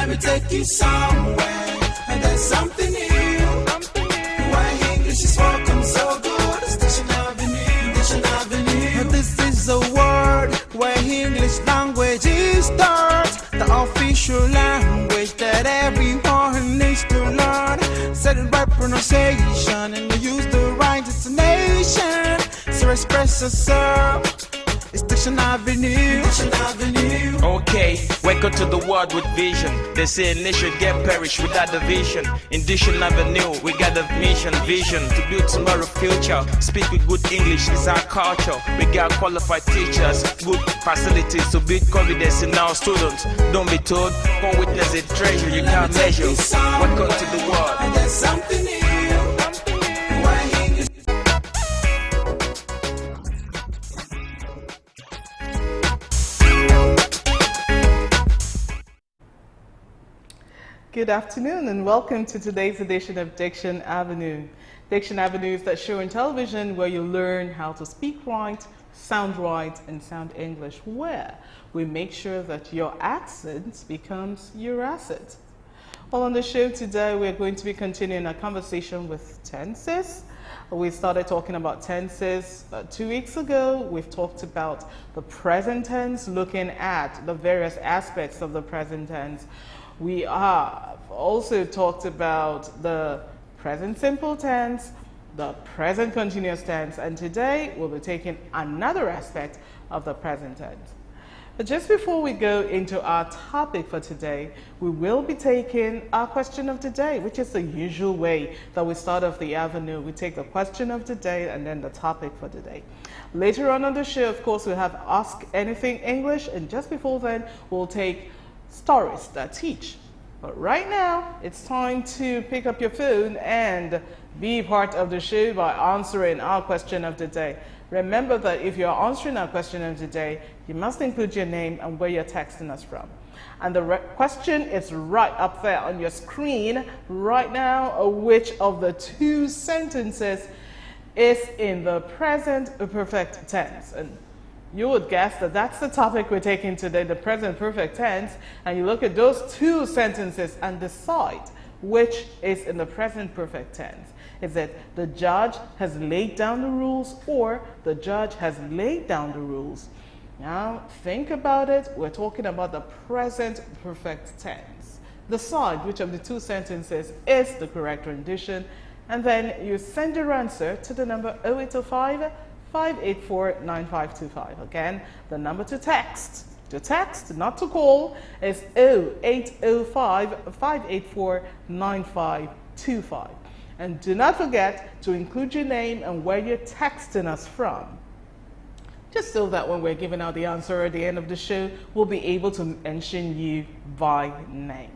let me take you somewhere. And there's something new. Why English is welcome so good. Diction Avenue, Diction Avenue. This is a word where English language is taught. The official language that everyone needs to learn. Set it by pronunciation and use the right intonation. So express yourself. It's Diction Avenue. Diction Avenue. Okay, welcome to the world with vision. They say a nation get perished without the vision. In Diction Avenue, we got a mission, vision to build tomorrow future. Speak with good English is our culture. We got qualified teachers, good facilities to build confidence in our students. Don't be told, come witness a treasure you can't measure. Welcome to the world. And there's something new. Why English? Good afternoon and welcome to today's edition of Diction Avenue. Diction Avenue is that show on television where you learn how to speak right, sound right, and sound English, where we make sure that your accent becomes your asset. Well, on the show today, we're going to be continuing our conversation with tenses. We started talking about tenses 2 weeks ago. We've talked about the present tense, looking at the various aspects of the present tense. We have also talked about the present simple tense, the present continuous tense, and today we'll be taking another aspect of the present tense. But just before we go into our topic for today, we will be taking our question of the day, which is the usual way that we start off the avenue. We take the question of the day and then the topic for the day. Later on the show, of course, we'll have Ask Anything English, and just before then, we'll take stories that teach. But right now, it's time to pick up your phone and be part of the show by answering our question of the day. Remember that if you're answering our question of the day, you must include your name and where you're texting us from. And the question is right up there on your screen right now. Which of the two sentences is in the present perfect tense? And you would guess that that's the topic we're taking today, the present perfect tense, and you look at those two sentences and decide which is in the present perfect tense. Is it the judge has laid down the rules or the judge has laid down the rules? Now think about it. We're talking about the present perfect tense. Decide which of the two sentences is the correct rendition, and then you send your answer to the number 0805 584 9525. Again, the number to text, not to call, is 0805 584 9525. And do not forget to include your name and where you're texting us from, just so that when we're giving out the answer at the end of the show, we'll be able to mention you by name.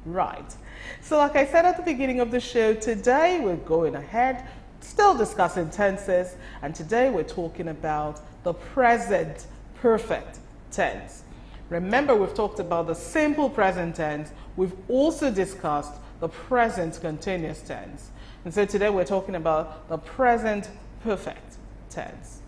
Right. So like I said at the beginning of the show, today we're going ahead still discussing tenses, and today we're talking about the present perfect tense. Remember, we've talked about the simple present tense. We've also discussed the present continuous tense. And so today we're talking about the present perfect tense.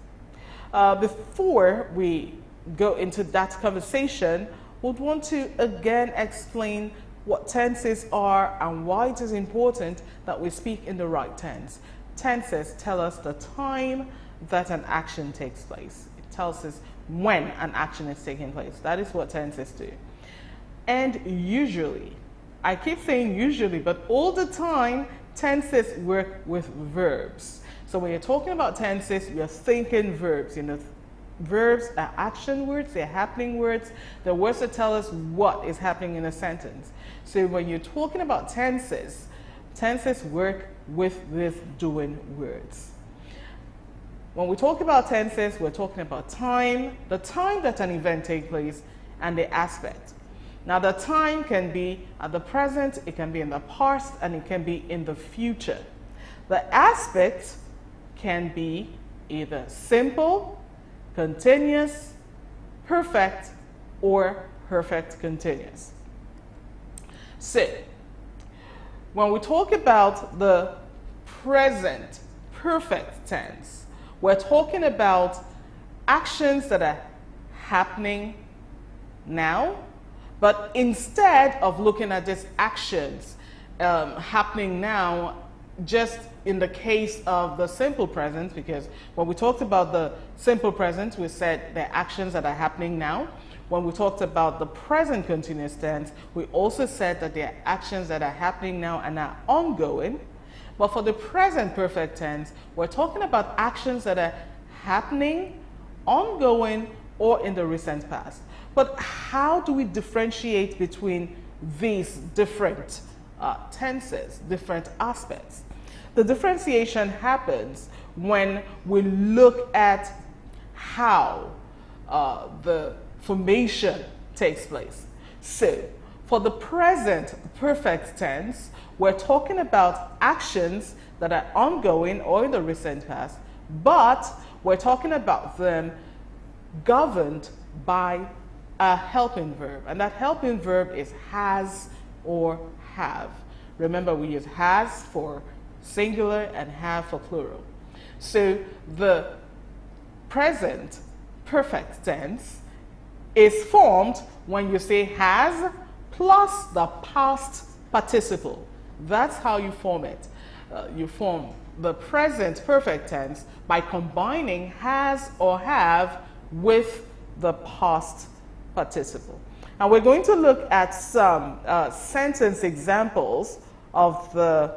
Before we go into that conversation, we'd want to again explain what tenses are and why it is important that we speak in the right tense. Tenses tell us the time that an action takes place. It tells us when an action is taking place. That is what tenses do. And usually, I keep saying usually, but all the time, tenses work with verbs. So when you're talking about tenses, you're thinking verbs. You know, verbs are action words, they're happening words. They're words that tell us what is happening in a sentence. So when you're talking about tenses, tenses work with these doing words. When we talk about tenses, we're talking about time, the time that an event takes place, and the aspect. Now, the time can be at the present, it can be in the past, and it can be in the future. The aspect can be either simple, continuous, perfect, or perfect continuous. So, when we talk about the present perfect tense, we're talking about actions that are happening now, But instead of looking at these actions happening now, just in the case of the simple present, because when we talked about the simple present, we said the actions that are happening now. When we talked about the present continuous tense, we also said that there are actions that are happening now and are ongoing. But for the present perfect tense, we're talking about actions that are happening, ongoing, or in the recent past. But how do we differentiate between these different tenses, different aspects? The differentiation happens when we look at how the formation takes place. So, for the present perfect tense, we're talking about actions that are ongoing or in the recent past, but we're talking about them governed by a helping verb. And that helping verb is has or have. Remember, we use has for singular and have for plural. So the present perfect tense is formed when you say has plus the past participle. That's how you form it. You form the present perfect tense by combining has or have with the past participle. And we're going to look at some sentence examples of the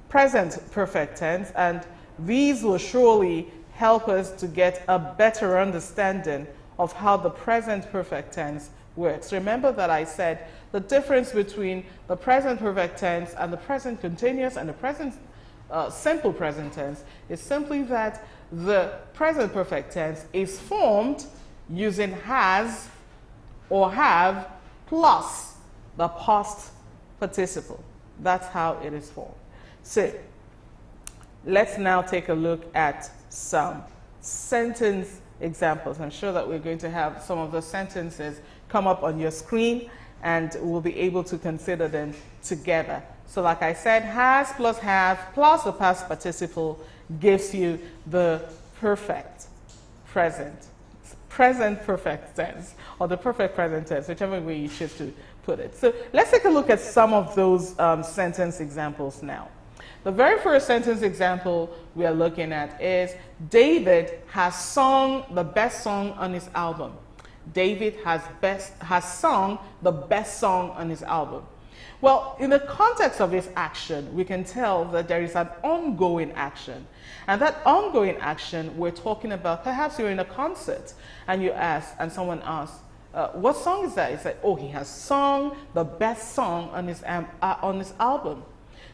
present perfect tense, and these will surely help us to get a better understanding of how the present perfect tense works. Remember that I said the difference between the present perfect tense and the present continuous and the present simple present tense is simply that the present perfect tense is formed using has or have plus the past participle. That's how it is formed. So let's now take a look at some sentence examples. I'm sure that we're going to have some of the sentences come up on your screen and we'll be able to consider them together. So like I said, has plus have plus the past participle gives you the perfect present perfect tense, or the perfect present tense, whichever way you choose to put it. So let's take a look at some of those sentence examples now. The very first sentence example we are looking at is David has sung the best song on his album. David has sung the best song on his album. Well, in the context of this action, we can tell that there is an ongoing action. And that ongoing action we're talking about, perhaps you're in a concert and you ask, and someone asks, what song is that? He said, oh, he has sung the best song on his album.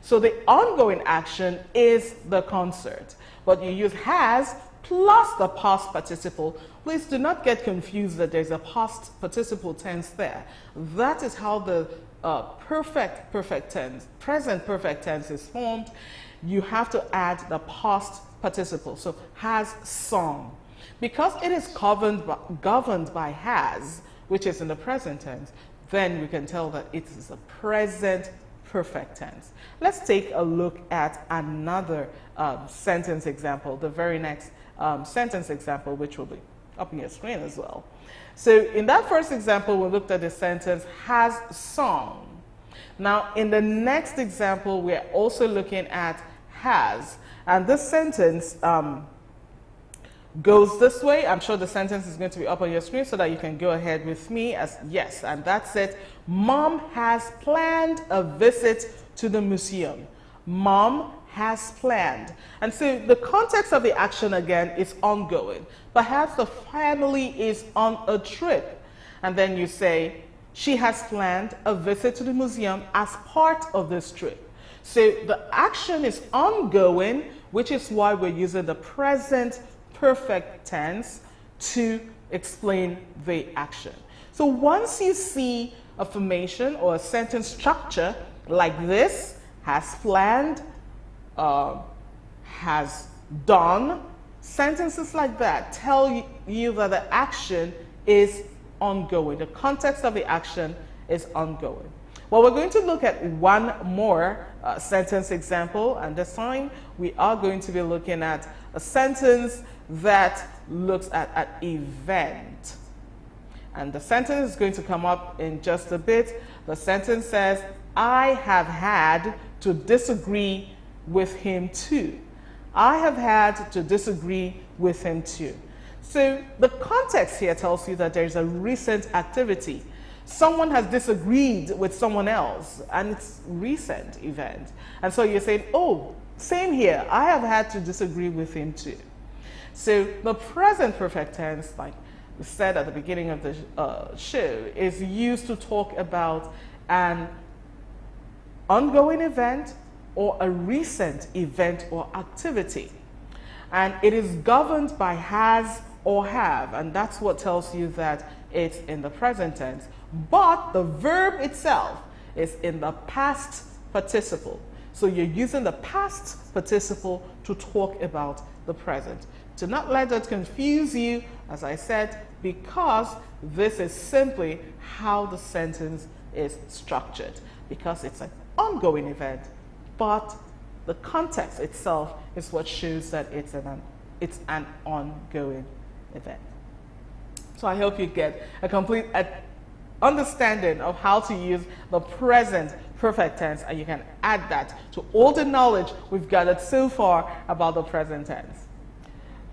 So the ongoing action is the concert. But you use has plus the past participle. Please do not get confused that there's a past participle tense there. That is how the perfect tense, present perfect tense is formed. You have to add the past participle. So has sung. Because it is governed by has, which is in the present tense, then we can tell that it is a present perfect tense. Let's take a look at another sentence example, the very next sentence example, which will be up on your screen as well. So in that first example, we looked at the sentence has sung. Now in the next example, we're also looking at has. And this sentence goes this way. I'm sure the sentence is going to be up on your screen so that you can go ahead with me as yes. And that's it. Mom has planned a visit to the museum. Mom has planned. And so the context of the action again is ongoing. Perhaps the family is on a trip. And then you say, she has planned a visit to the museum as part of this trip. So the action is ongoing, which is why we're using the present perfect tense to explain the action. So once you see a formation or a sentence structure like this, has planned, has done, sentences like that tell you that the action is ongoing. The context of the action is ongoing. Well, we're going to look at one more sentence example, and this time we are going to be looking at a sentence that looks at an event. And the sentence is going to come up in just a bit. The sentence says, I have had to disagree with him too. I have had to disagree with him too. So the context here tells you that there's a recent activity. Someone has disagreed with someone else, and it's recent event. And so you're saying, oh, same here. I have had to disagree with him too. So the present perfect tense, like we said at the beginning of the show, is used to talk about an ongoing event or a recent event or activity. And it is governed by has or have, and that's what tells you that it's in the present tense. But the verb itself is in the past participle. So you're using the past participle to talk about the present. Do not let that confuse you, as I said, because this is simply how the sentence is structured, because it's an ongoing event, but the context itself is what shows that it's an ongoing event. So I hope you get a complete understanding of how to use the present perfect tense, and you can add that to all the knowledge we've gathered so far about the present tense.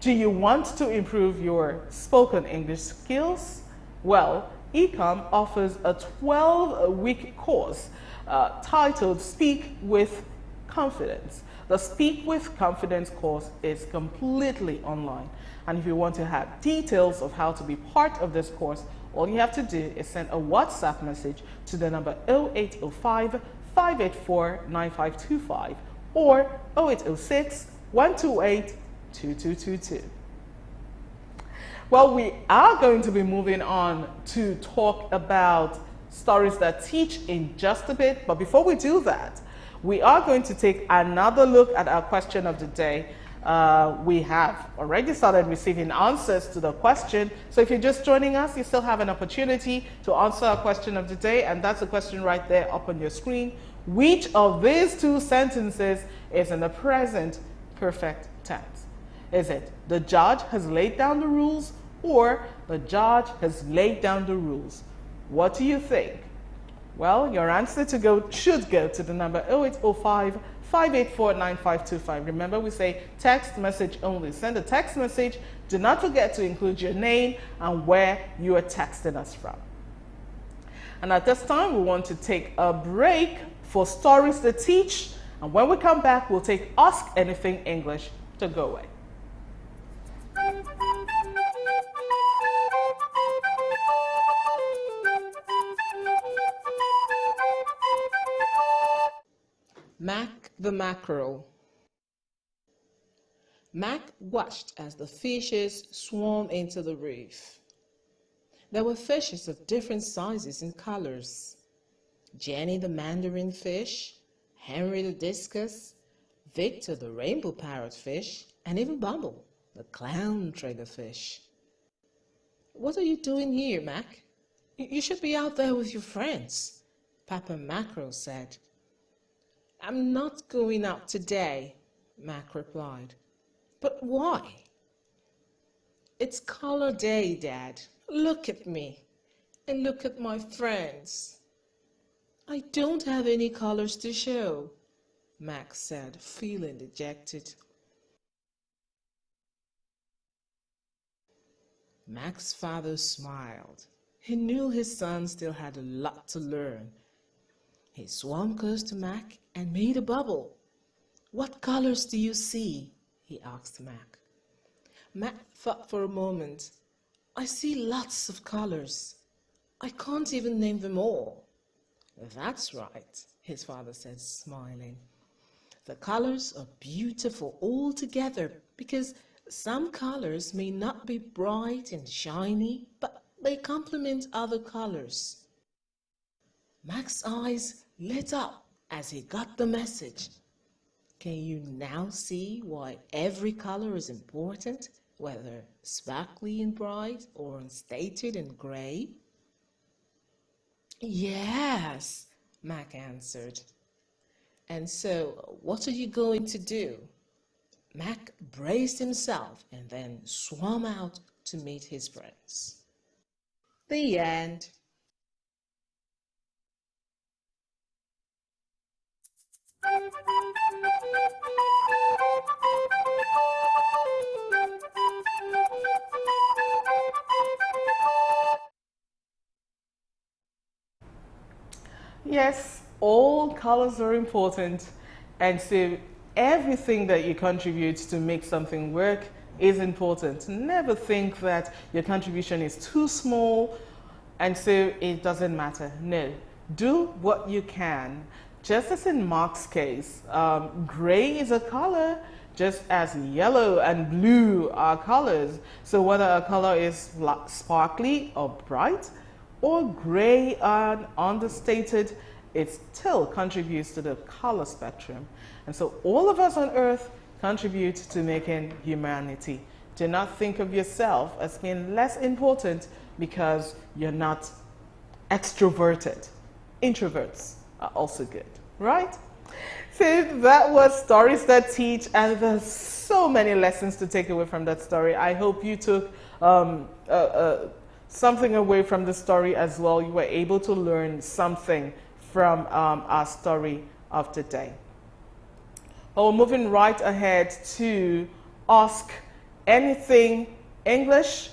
Do you want to improve your spoken English skills? Well, Ecom offers a 12-week course titled Speak with Confidence. The Speak with Confidence course is completely online. And if you want to have details of how to be part of this course, all you have to do is send a WhatsApp message to the number 0805 584 9525 or 0806 128 2222. Well, we are going to be moving on to talk about stories that teach in just a bit, but before we do that, we are going to take another look at our question of the day. We have already started receiving answers to the question, so if you're just joining us, you still have an opportunity to answer our question of the day, and that's the question right there up on your screen. Which of these two sentences is in the present perfect tense? Is it the judge has laid down the rules, or the judge has laid down the rules? What do you think? Well, your answer should go to the number 0805 584 9525. Remember, we say text message only. Send a text message. Do not forget to include your name and where you are texting us from. And at this time, we want to take a break for stories to teach. And when we come back, we'll take Ask Anything English to go away. Mac the mackerel. Mac watched as the fishes swarmed into the reef. There were fishes of different sizes and colors. Jenny the mandarin fish, Henry the discus, Victor the rainbow parrotfish, and even Bumble the clown triggerfish. What are you doing here, Mac? You should be out there with your friends, Papa Mackerel said. I'm not going out today, Mac replied. But why? It's color day, Dad. Look at me and look at my friends. I don't have any colors to show, Mac said, feeling dejected. Mac's father smiled. He knew his son still had a lot to learn. He swam close to Mac and made a bubble. What colors do you see? He asked Mac. Mac thought for a moment. I see lots of colors. I can't even name them all. That's right, his father said, smiling. The colors are beautiful all together because some colors may not be bright and shiny, but they complement other colors. Mac's eyes lit up as he got the message. Can you now see why every color is important, whether sparkly and bright or unstated and gray? Yes, Mac answered. And so, what are you going to do? Mac braced himself and then swam out to meet his friends. The end. Yes, all colors are important, and so everything that you contribute to make something work is important. Never think that your contribution is too small and so it doesn't matter. No, do what you can. Just as in Mark's case, gray is a color, just as yellow and blue are colors. So whether a color is sparkly or bright, or gray and understated, it still contributes to the color spectrum. And so all of us on earth contribute to making humanity. Do not think of yourself as being less important because you're not extroverted. Introverts are also good, right? So that was Stories That Teach, and there's so many lessons to take away from that story. I hope you took something away from the story as well. You were able to learn something from our story of today. Well, we're moving right ahead to Ask Anything English.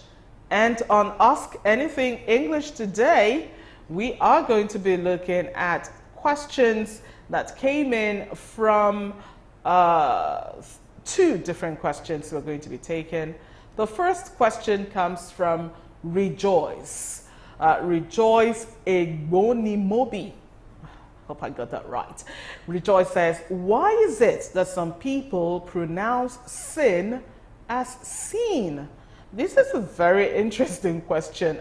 And on Ask Anything English today, we are going to be looking at questions that came in from two different questions we're going to be taking. The first question comes from Rejoice. Rejoice Egbonimobi. Hope I got that right. Rejoice says, why is it that some people pronounce sin as seen? This is a very interesting question,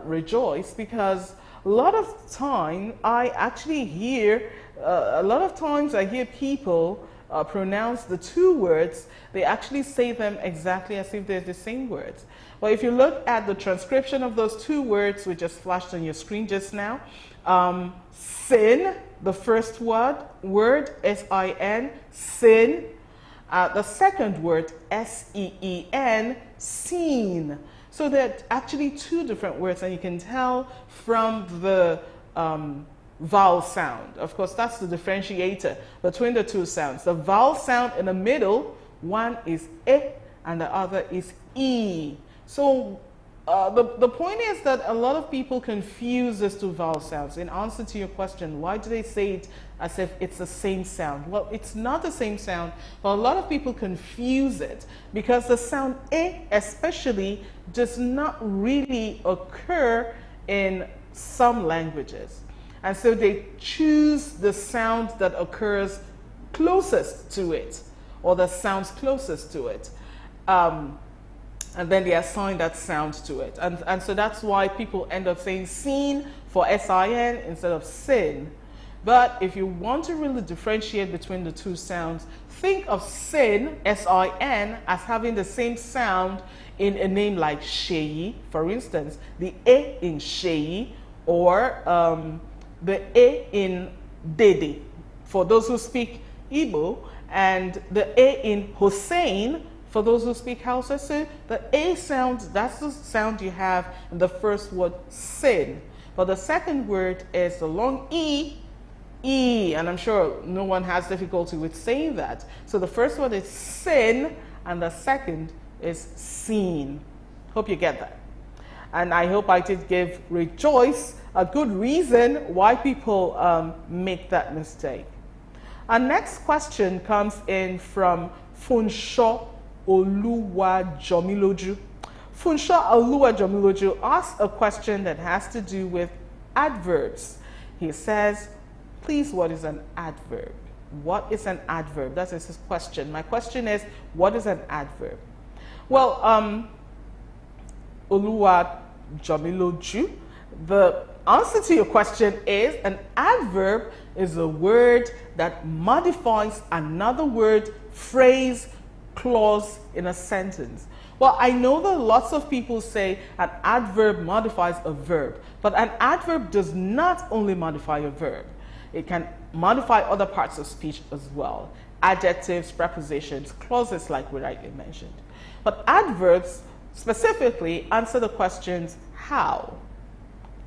Rejoice, because a lot of time I actually hear, I hear people pronounce the two words. They actually say them exactly as if they're the same words. Well, if you look at the transcription of those two words, which just flashed on your screen just now, sin, the first word, S-I-N, sin. The second word, S-E-E-N, seen. So they're actually two different words, and you can tell from the vowel sound. Of course, that's the differentiator between the two sounds. The vowel sound in the middle, one is E and the other is E. So the point is that a lot of people confuse these two vowel sounds. In answer to your question, why do they say it as if it's the same sound? Well, it's not the same sound, but a lot of people confuse it because the sound E especially does not really occur in some languages. And so they choose the sound that occurs closest to it, or that sounds closest to it. And then they assign that sound to it. And so that's why people end up saying seen for S-I-N instead of sin. But if you want to really differentiate between the two sounds, think of sin, S-I-N, as having the same sound in a name like Sheyi, for instance, the E in Sheyi, or the E in Dede, for those who speak Igbo, and the E in Hussein, for those who speak Hausa. So the A sound, that's the sound you have in the first word, sin. But the second word is the long E, and I'm sure no one has difficulty with saying that. So the first word is sin, and the second is seen. Hope you get that. And I hope I did give Rejoice a good reason why people make that mistake. Our next question comes in from Funsho Oluwajomiloju. Funsho Oluwajomiloju asks a question that has to do with adverbs. He says, please, what is an adverb? What is an adverb? That is his question. My question is, what is an adverb? Well, Oluwajomiloju, the answer to your question is an adverb is a word that modifies another word, phrase, clause in a sentence. Well, I know that lots of people say an adverb modifies a verb, but an adverb does not only modify a verb. It can modify other parts of speech as well. Adjectives, prepositions, clauses like we rightly mentioned. But adverbs specifically answer the questions how,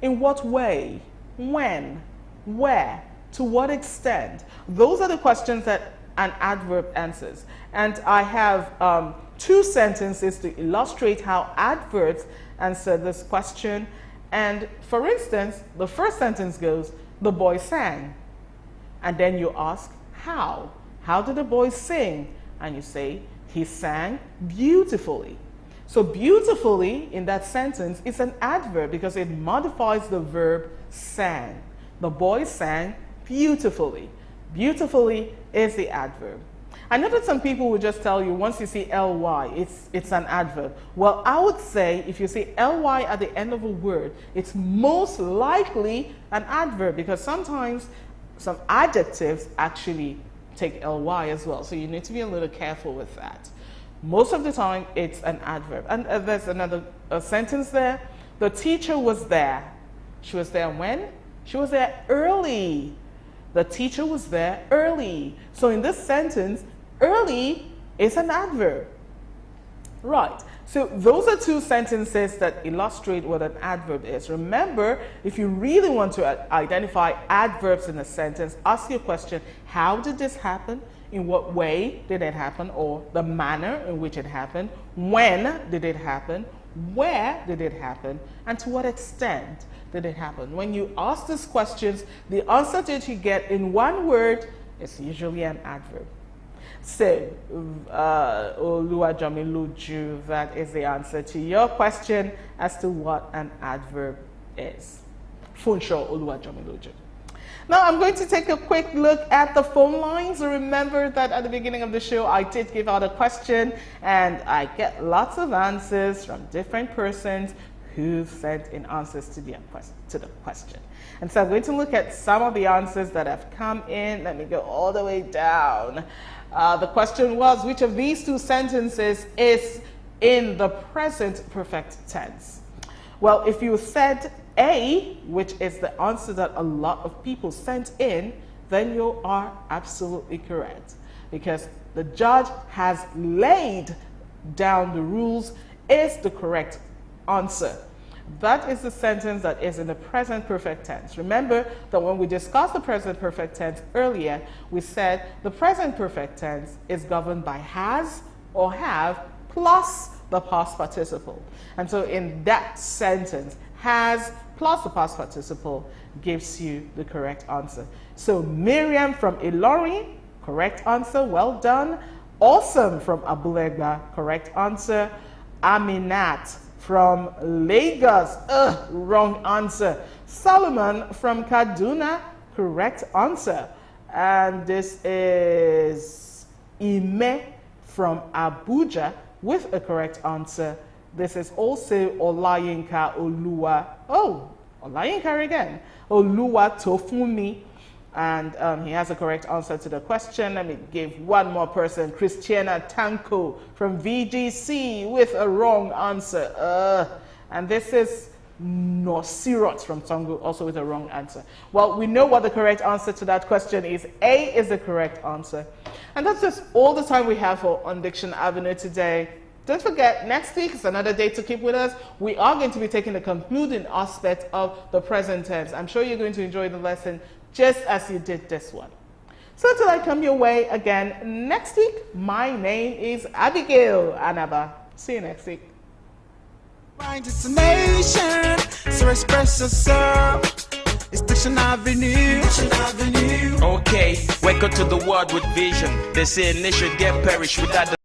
in what way, when, where, to what extent. Those are the questions that an adverb answers. And I have 2 sentences to illustrate how adverbs answer this question. And for instance, the first sentence goes, the boy sang. And then you ask, how? How did the boy sing? And you say, he sang beautifully. So beautifully in that sentence is an adverb because it modifies the verb sang. The boy sang beautifully. Beautifully is the adverb. I know that some people will just tell you once you see ly, it's an adverb. Well, I would say if you see ly at the end of a word, it's most likely an adverb because sometimes some adjectives actually take ly as well. So you need to be a little careful with that. Most of the time, it's an adverb. And there's another sentence there. The teacher was there. She was there when? She was there early. The teacher was there early. So in this sentence, early is an adverb. Right. So those are 2 sentences that illustrate what an adverb is. Remember, if you really want to identify adverbs in a sentence, ask your question, how did this happen? In what way did it happen? Or the manner in which it happened? When did it happen? Where did it happen? And to what extent did it happen? When you ask these questions, the answer that you get in one word is usually an adverb. So, Oluwajamiluju, that is the answer to your question as to what an adverb is. Funsho Oluwajamiluju. Now I'm going to take a quick look at the phone lines. Remember that at the beginning of the show I did give out a question and I get lots of answers from different persons who sent in answers to the question. And so I'm going to look at some of the answers that have come in. Let me go all the way down. The question was, which of these 2 sentences is in the present perfect tense? Well, if you said A, which is the answer that a lot of people sent in, then you are absolutely correct. Because the judge has laid down the rules is the correct answer. That is the sentence that is in the present perfect tense. Remember that when we discussed the present perfect tense earlier, we said the present perfect tense is governed by has or have plus the past participle. And so in that sentence, has plus the past participle gives you the correct answer. So Miriam from Ilorin, correct answer, well done. Awesome from Abulegba, correct answer. Aminat from Lagos, wrong answer. Solomon from Kaduna, correct answer. And this is Ime from Abuja with a correct answer. This is also Olayinka Oluwa. Oh, Olayinka again. Oluwa Tofumi. And he has a correct answer to the question. Let me give one more person, Christiana Tanko from VGC with a wrong answer. And this is Nosirot from Tongo, also with a wrong answer. Well, we know what the correct answer to that question is. A is the correct answer. And that's just all the time we have for On Diction Avenue today. Don't forget, next week is another day to keep with us. We are going to be taking the concluding aspect of the present tense. I'm sure you're going to enjoy the lesson just as you did this one. So until I come your way again next week, my name is Abigail Anaba. See you next week. Find destination, so express yourself. It's Diction Avenue. Diction Avenue. Okay, welcome to the world with vision. They say nation get perished without the